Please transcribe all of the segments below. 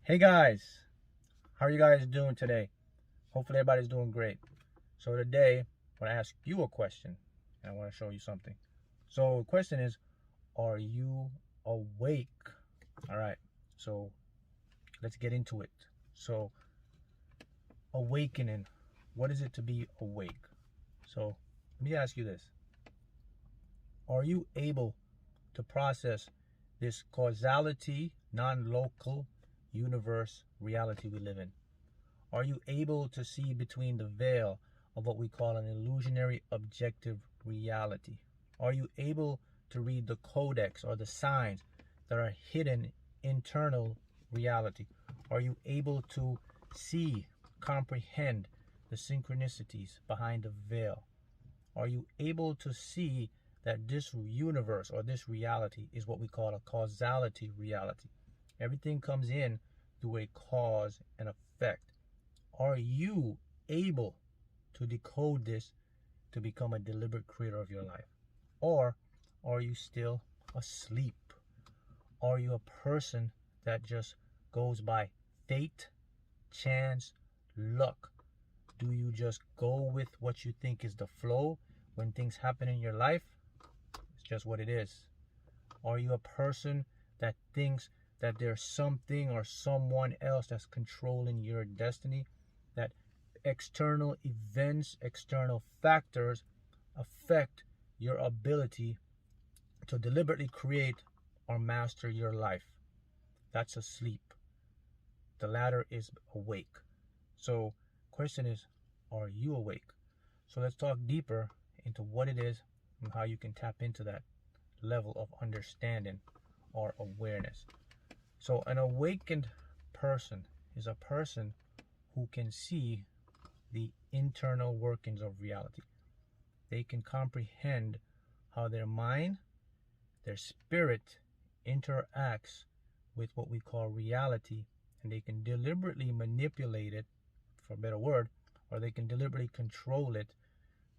Hey guys, how are you guys doing today? Hopefully everybody's doing great. So today, I want to ask you a question and I want to show you something. So the question is, are you awake? All right, so let's get into it. So awakening, what is it to be awake? So let me ask you this. Are you able to process this causality, non-local universe reality we live in? Are you able to see between the veil of what we call an illusionary objective reality? Are you able to read the codex or the signs that are hidden internal reality? Are you able to see, comprehend the synchronicities behind the veil? Are you able to see that this universe or this reality is what we call a causality reality? Everything comes in through a cause and effect. Are you able to decode this to become a deliberate creator of your life? Or are you still asleep? Are you a person that just goes by fate, chance, luck? Do you just go with what you think is the flow when things happen in your life? It's just what it is. Are you a person that thinks that there's something or someone else that's controlling your destiny? That external events, external factors affect your ability to deliberately create or master your life? That's asleep. The latter is awake. So, question is, are you awake? So let's talk deeper into what it is and how you can tap into that level of understanding or awareness. So an awakened person is a person who can see the internal workings of reality. They can comprehend how their mind, their spirit interacts with what we call reality, and they can deliberately manipulate it, for a better word, or they can deliberately control it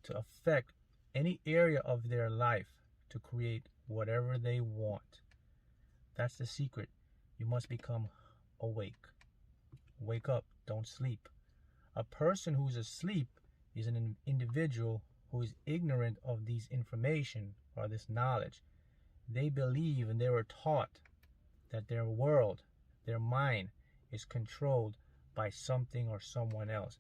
to affect any area of their life to create whatever they want. That's the secret. You must become awake. Wake up, don't sleep. A person who's asleep is an individual who is ignorant of these information or this knowledge. They believe and they were taught that their world, their mind, is controlled by something or someone else,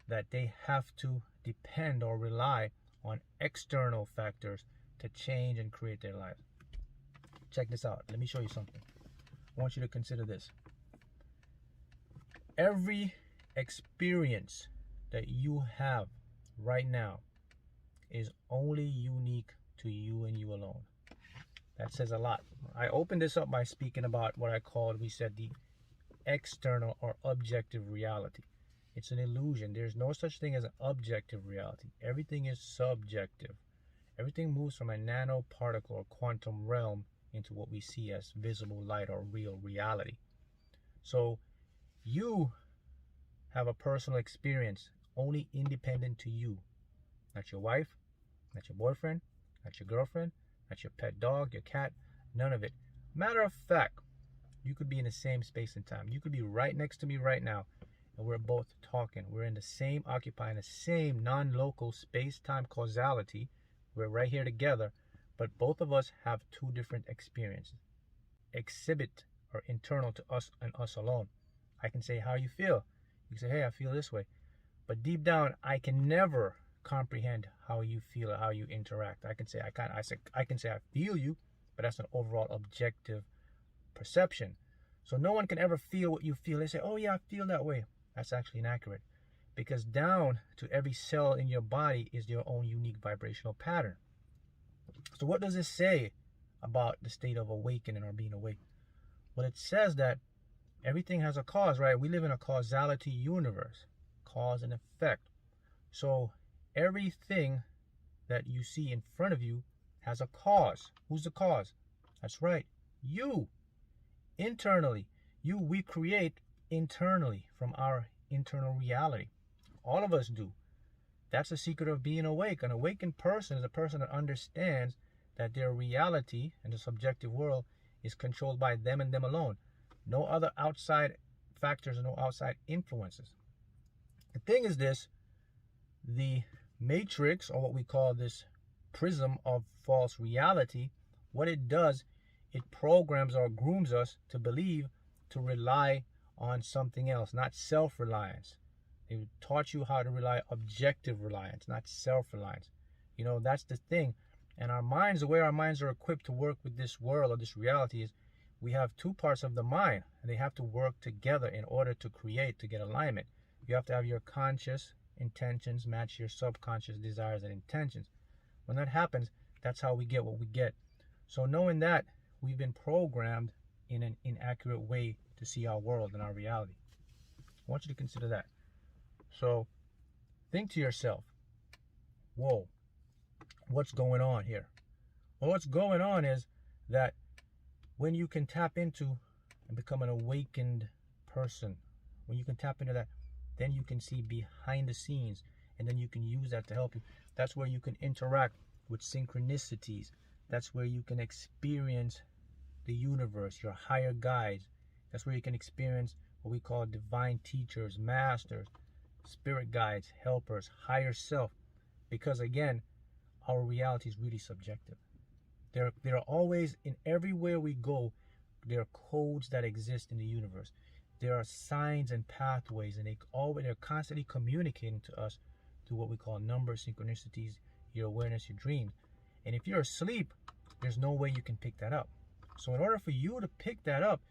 that they have to depend or rely on external factors to change and create their lives. Check this out. Let me show you something. I want you to consider this. Every experience that you have right now is only unique to you and you alone. That says a lot. I opened this up by speaking about what I called, we said, the external or objective reality. It's an illusion. There's no such thing as an objective reality. Everything is subjective. Everything moves from a nanoparticle or quantum realm into what we see as visible light or real reality. So you have a personal experience only independent to you. Not your wife, not your boyfriend, not your girlfriend, not your pet dog, your cat, none of it. Matter of fact, you could be in the same space and time. You could be right next to me right now, and we're both talking. We're in the same, occupying the same non-local space-time causality. We're right here together, but both of us have two different experiences. Exhibit or internal to us and us alone. I can say how you feel. You can say, hey, I feel this way. But deep down, I can never comprehend how you feel or how you interact. I can say I feel you, but that's an overall objective perception. So no one can ever feel what you feel. They say, oh yeah, I feel that way. That's actually inaccurate, because down to every cell in your body is your own unique vibrational pattern. So what does this say about the state of awakening or being awake? Well, it says that everything has a cause, right? We live in a causality universe, cause and effect. So everything that you see in front of you has a cause. Who's the cause? That's right, you. Internally, we create internally from our internal reality. All of us do. That's the secret of being awake. An awakened person is a person that understands that their reality and the subjective world is controlled by them and them alone. No other outside factors, no outside influences. The thing is this, the matrix, or what we call this prism of false reality, what it does, it programs or grooms us to believe, to rely on something else, not self-reliance. They taught you how to rely objective reliance, not self-reliance. You know, that's the thing. And our minds, the way our minds are equipped to work with this world or this reality is we have two parts of the mind, and they have to work together in order to create, to get alignment. You have to have your conscious intentions match your subconscious desires and intentions. When that happens, that's how we get what we get. So knowing that, we've been programmed in an inaccurate way to see our world and our reality. I want you to consider that. So think to yourself, whoa, what's going on here? Well, what's going on is that when you can tap into and become an awakened person, when you can tap into that, then you can see behind the scenes, and then you can use that to help you. That's where you can interact with synchronicities. That's where you can experience the universe, your higher guides. That's where you can experience what we call divine teachers, masters, spirit guides, helpers, higher self. Because again, our reality is really subjective. There are always, in everywhere we go, there are codes that exist in the universe. There are signs and pathways, and they're constantly communicating to us through what we call numbers, synchronicities, your awareness, your dreams. And if you're asleep, there's no way you can pick that up. So in order for you to pick that up,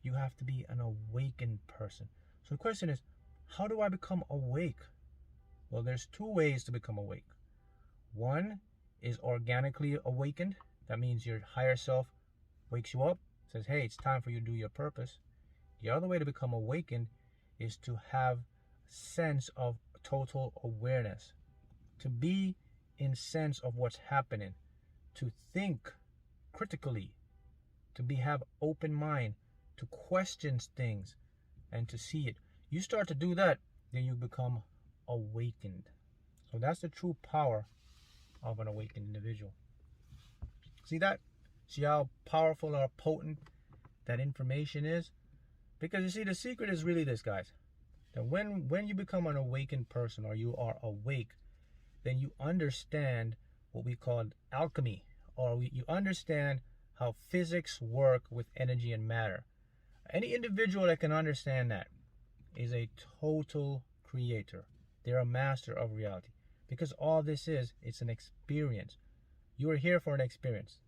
you have to be an awakened person. So the question is, how do I become awake? Well, there's two ways to become awake. One is organically awakened. That means your higher self wakes you up, says, hey, it's time for you to do your purpose. The other way to become awakened is to have a sense of total awareness, to be in sense of what's happening, to think critically, to have open mind, to question things, and to see it. You start to do that, then you become awakened. So that's the true power of an awakened individual. See that? See how powerful or potent that information is? Because you see, the secret is really this, guys. That when you become an awakened person, or you are awake, then you understand what we call alchemy, or you understand how physics work with energy and matter. Any individual that can understand that is a total creator. They're a master of reality. Because all this is, it's an experience. You are here for an experience.